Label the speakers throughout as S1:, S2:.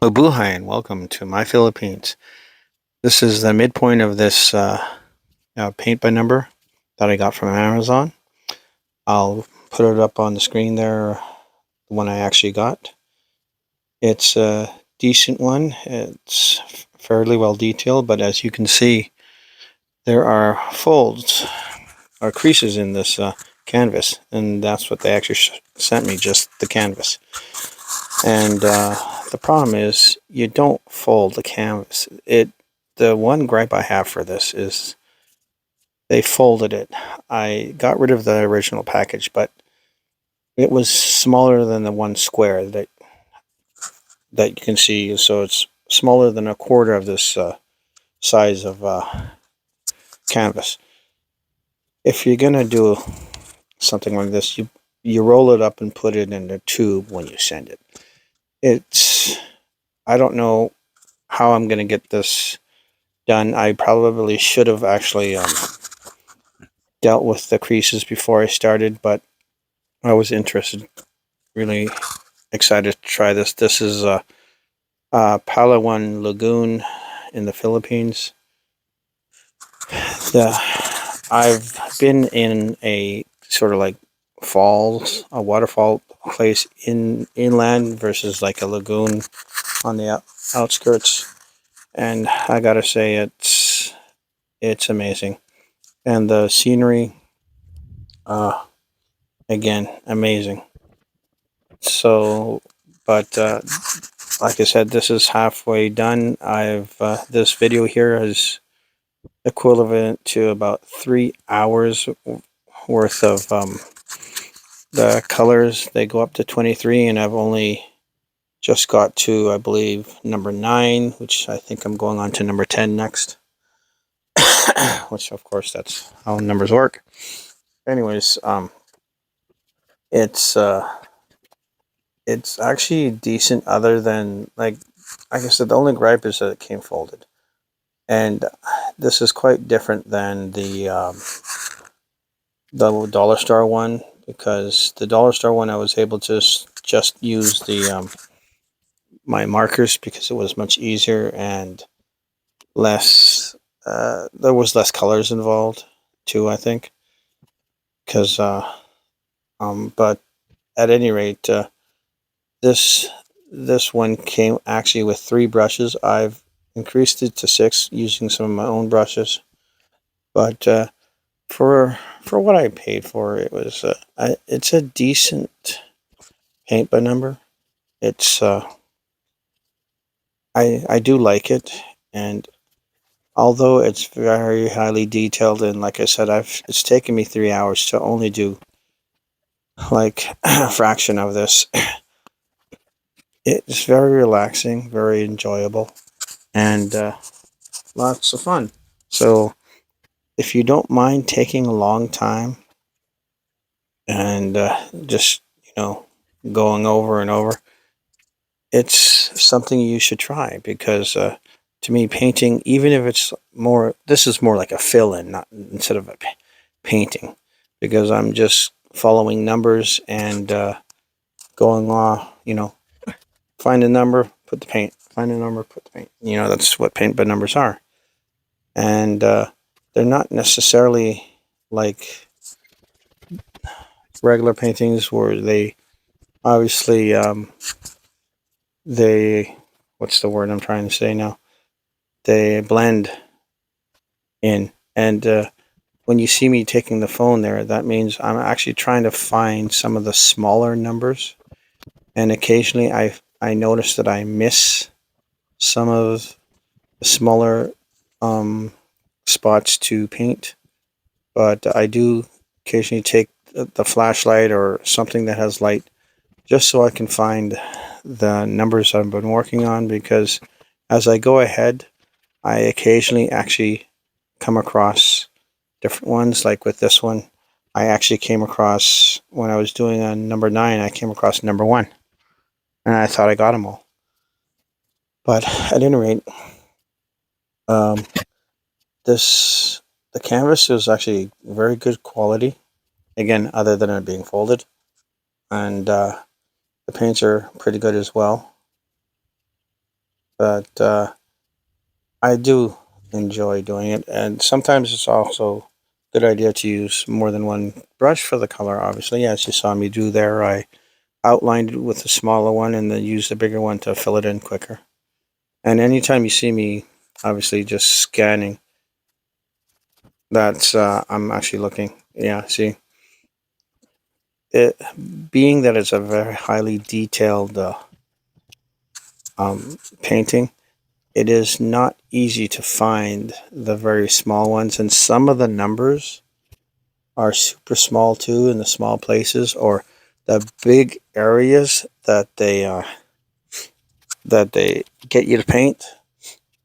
S1: Mabuhay and welcome to my Philippines. This is the midpoint of this paint by number that I got from Amazon. I'll put it up on the screen there, the one I actually got. It's a decent one. It's fairly well detailed, but as you can see, there are folds or creases in this canvas, and that's what they actually sent me, just the canvas. And the problem is you don't fold the canvas. The one gripe I have for this is they folded it. I got rid of the original package, but it was smaller than the one square that you can see. So it's smaller than a quarter of this size of canvas. If you're gonna do something like this, you roll it up and put it in a tube when you send it. It's I don't know how I'm gonna get this done. I probably should have actually dealt with the creases before I started, but I was interested, really excited to try this. This is Palawan Lagoon in the Philippines. I've been in a sort of like a waterfall place in inland versus like a lagoon on the outskirts, and I gotta say it's amazing, and the scenery, uh, again, amazing. So, but like I said, this is halfway done. I've This video here is equivalent to about 3 hours worth of the colors. They go up to 23, and I've only just got to, I believe, number 9, which I think I'm going on to number 10 next. Which, of course, that's how numbers work. Anyways, it's it's actually decent. Other than like I said, the only gripe is that it came folded, and this is quite different than the dollar store one, because the dollar store one I was able to just use the my markers because it was much easier and less. There was less colors involved too, I think, because but at any rate, this this one came actually with 3 brushes. I've increased it to 6 using some of my own brushes, but for what I paid for, it's a decent paint by number. It's I do like it, and although it's very highly detailed, and like I said, it's taken me 3 hours to only do like a fraction of this. It's very relaxing, very enjoyable, and lots of fun. So if you don't mind taking a long time and just going over and over, it's something you should try, because to me, painting, even if it's more, this is more like a fill-in, not instead of a painting, because I'm just following numbers and going find a number, put the paint, find a number, put the paint. That's what paint by numbers are, and they're not necessarily like regular paintings where they obviously they what's the word I'm trying to say now? They blend in, and when you see me taking the phone there, that means I'm actually trying to find some of the smaller numbers, and occasionally I notice that I miss some of the smaller um, spots to paint, but I do occasionally take the flashlight or something that has light, just so I can find the numbers I've been working on, because as I go ahead, I occasionally actually come across different ones. Like with this one, I actually came across, when I was doing a number 9, I came across number 1, and I thought I got them all. But at any rate, um, this the canvas is actually very good quality. Again, other than it being folded, and the paints are pretty good as well. but I do enjoy doing it, and sometimes it's also a good idea to use more than one brush for the color. Obviously, as you saw me do there, I outlined it with the smaller one and then used the bigger one to fill it in quicker. And anytime you see me, obviously just scanning, that's I'm actually looking. Yeah, see, it being that it's a very highly detailed painting, it is not easy to find the very small ones, and some of the numbers are super small too in the small places, or the big areas that they get you to paint.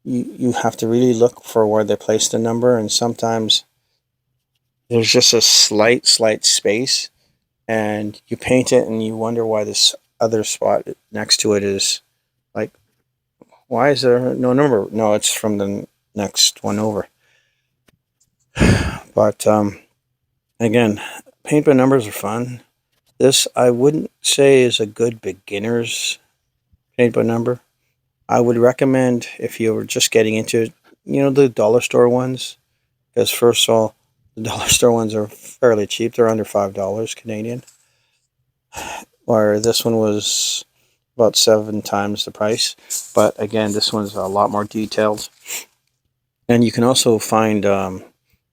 S1: You have to really look for where they place the number, and sometimes there's just a slight space, and you paint it and you wonder why this other spot next to it is like, why is there no number? No, it's from the next one over. But again, paint by numbers are fun. This I wouldn't say is a good beginner's paint by number. I would recommend if you were just getting into it, the dollar store ones, because first of all, the dollar store ones are fairly cheap. They're under $5 Canadian, where this one was about 7 times the price. But again, this one's a lot more detailed, and you can also find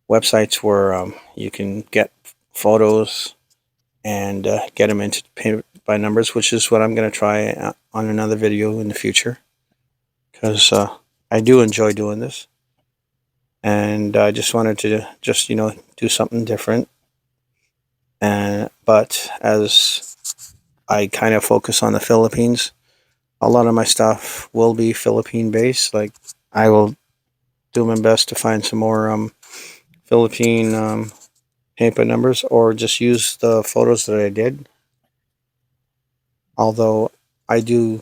S1: websites where you can get photos and get them into paint by numbers, which is what I'm going to try on another video in the future, because I do enjoy doing this, and I just wanted to just do something different. And but as I kind of focus on the Philippines, a lot of my stuff will be Philippine based. Like, I will do my best to find some more Philippine paint by numbers, or just use the photos that I did. Although I do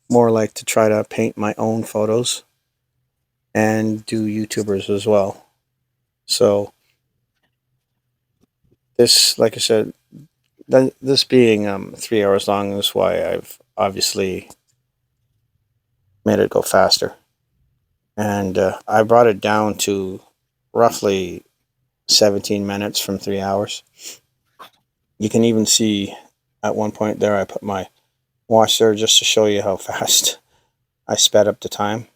S1: more like to try to paint my own photos and do YouTubers as well. So this, like I said, this being 3 hours long is why I've obviously made it go faster, and I brought it down to roughly 17 minutes from 3 hours. You can even see at one point there I put my watch there just to show you how fast I sped up the time.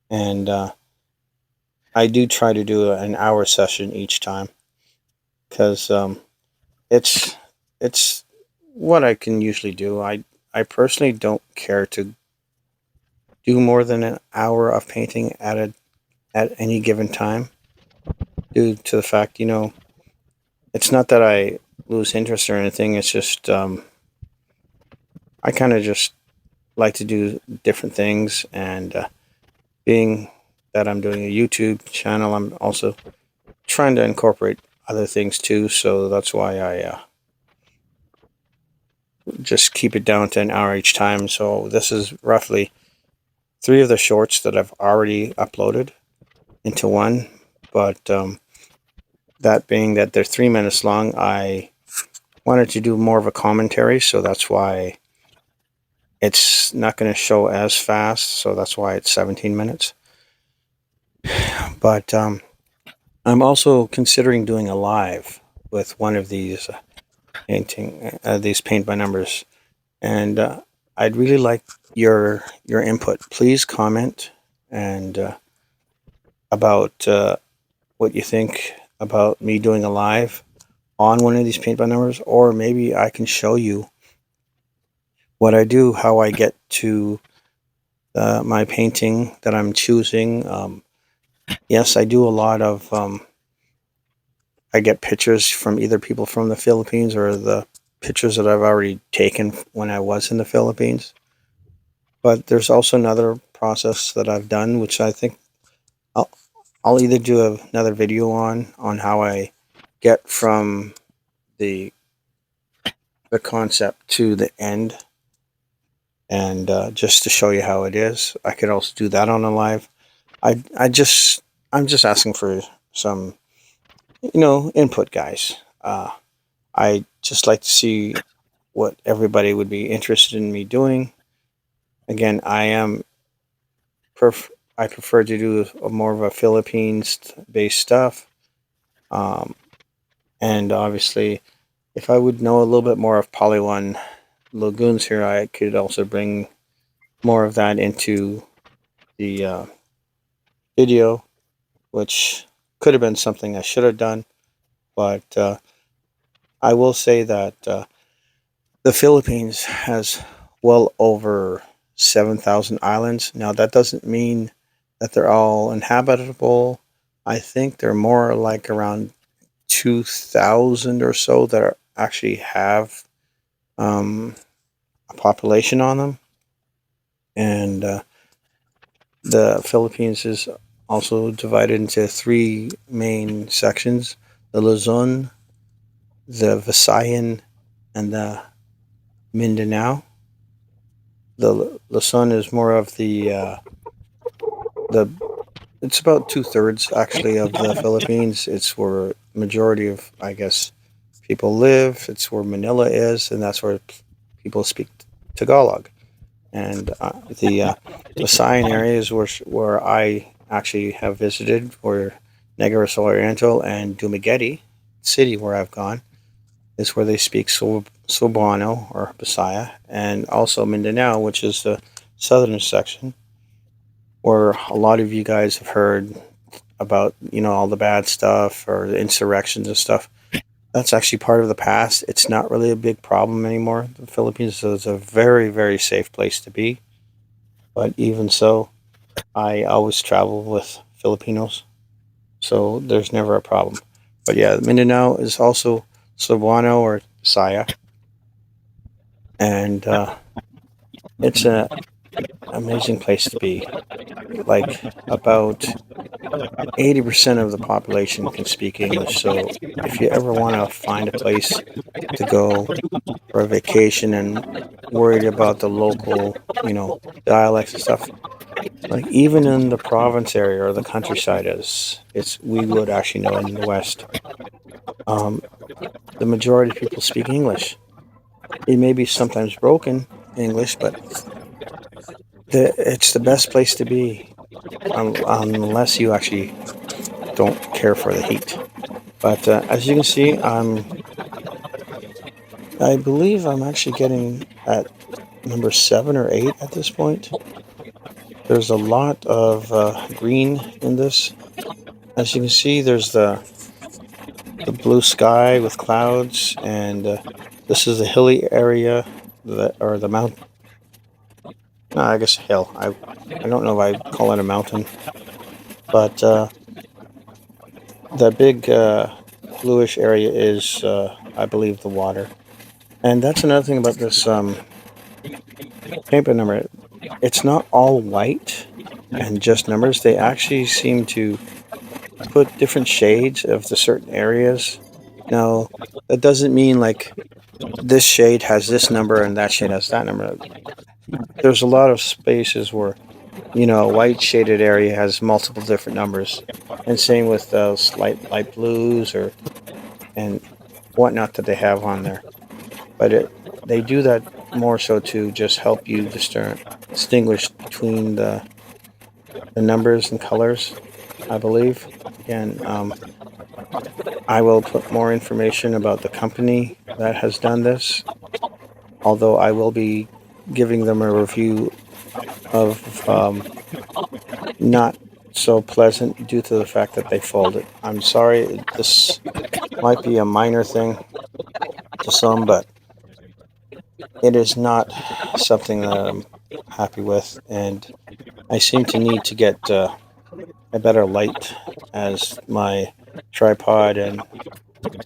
S1: And I do try to do an hour session each time, because it's it's what I can usually do. I personally don't care to do more than an hour of painting at any given time, due to the fact, it's not that I lose interest or anything. It's just I kind of just like to do different things, and being that I'm doing a YouTube channel, I'm also trying to incorporate other things too. So that's why I just keep it down to an hour each time. So this is roughly three of the shorts that I've already uploaded into one. But that being that they're 3 minutes long, I wanted to do more of a commentary. So that's why it's not going to show as fast. So that's why it's 17 minutes. But I'm also considering doing a live with one of these these paint by numbers, and I'd really like your input. Please comment and about what you think about me doing a live on one of these paint by numbers, or maybe I can show you what I do, how I get to my painting that I'm choosing. Yes, I do a lot of. I get pictures from either people from the Philippines or the pictures that I've already taken when I was in the Philippines. But there's also another process that I've done, which I think I'll, I'll either do another video on how I get from the the concept to the end, and just to show you how it is. I could also do that on a live. I just I'm just asking for some input, guys. I just like to see what everybody would be interested in me doing, Again, I prefer to do more of a Philippines based stuff. Um, and obviously, if I would know a little bit more of Polyone Lagoons here, I could also bring more of that into the video, which could have been something I should have done. But I will say that the Philippines has well over 7,000 islands. Now, that doesn't mean that they're all inhabitable. I think they're more like around 2,000 or so that actually have um, a population on them. And the Philippines is also divided into three main sections: the Luzon, the Visayan, and the Mindanao. The Luzon is more of the it's about 2/3 actually of the Philippines. It's where majority of, I guess, people live. It's where Manila is, and that's where people speak Tagalog. And the Visayan area is where I actually have visited, where Negros Oriental and Dumaguete City, where I've gone, is where they speak Cebuano or Bisaya, and also Mindanao, which is the southern section, where a lot of you guys have heard about, all the bad stuff or the insurrections and stuff. That's actually part of the past. It's not really a big problem anymore. The Philippines is a very, very safe place to be. But even so, I always travel with Filipinos, so there's never a problem. But yeah, Mindanao is also Cebuano or Saya, and it's an amazing place to be. Like about 80% of the population can speak English. So if you ever want to find a place to go for a vacation and worried about the local, dialects and stuff, like even in the province area or the countryside, as it's we would actually know in the West, um, the majority of people speak English. It may be sometimes broken English, but it's the best place to be, unless you actually don't care for the heat. But as you can see, I believe I'm actually getting at number 7 or 8 at this point. There's a lot of green in this. As you can see, there's the blue sky with clouds, and this is a hilly area that, or the mountain. No, I guess a hill. I don't know if I call it a mountain, but the big bluish area is, I believe, the water. And that's another thing about this paintbrush number. It's not all white and just numbers. They actually seem to put different shades of the certain areas. Now, that doesn't mean like this shade has this number and that shade has that number. There's a lot of spaces where, a white shaded area has multiple different numbers, and same with those light blues or and whatnot that they have on there. But they do that more so to just help you distinguish between the numbers and colors, I believe. Again, I will put more information about the company that has done this, although I will be giving them a review of not so pleasant due to the fact that they folded. I'm sorry, this might be a minor thing to some, but it is not something that I'm happy with, and I seem to need to get a better light, as my tripod and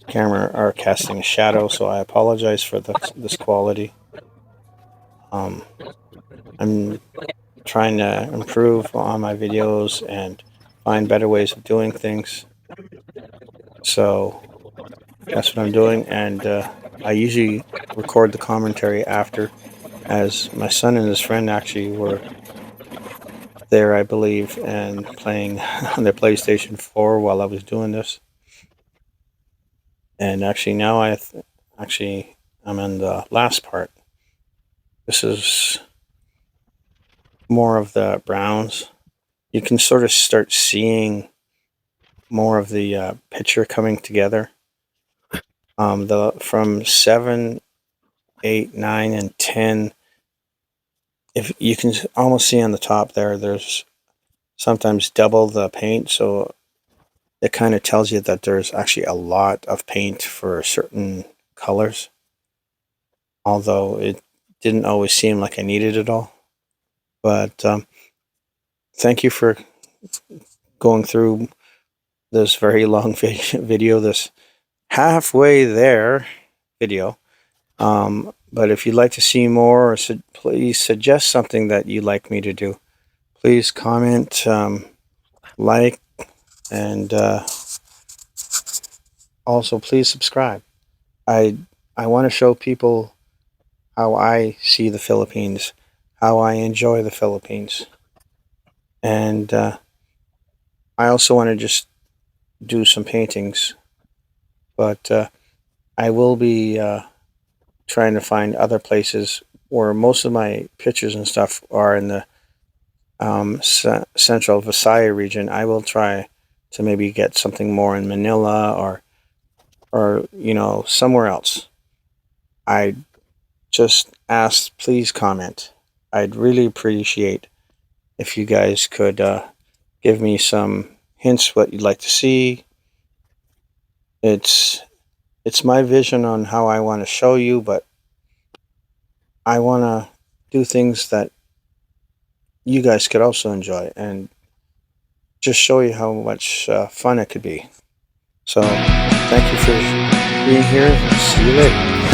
S1: camera are casting a shadow, so I apologize for this quality. Um, I'm trying to improve on my videos and find better ways of doing things. So that's what I'm doing, and I usually record the commentary after, as my son and his friend actually were there, I believe, and playing on their PlayStation 4 while I was doing this. And actually, now I'm in the last part. This is more of the browns, you can sort of start seeing more of the picture coming together. The from 7, 8, 9, and 10, if you can almost see on the top there, there's sometimes double the paint, so it kind of tells you that there's actually a lot of paint for certain colors, although it didn't always seem like I needed it all. But thank you for going through this very long video, this halfway there video. But if you'd like to see more, or please suggest something that you'd like me to do. Please comment, like, and also please subscribe. I want to show people how I see the Philippines, how I enjoy the Philippines, and I also want to just do some paintings. But I will be trying to find other places where most of my pictures and stuff are in the central Visayas region. I will try to maybe get something more in Manila, or somewhere else. I just ask, please comment. I'd really appreciate if you guys could give me some hints what you'd like to see. It's my vision on how I want to show you, but I want to do things that you guys could also enjoy and just show you how much fun it could be. So thank you for being here. See you later.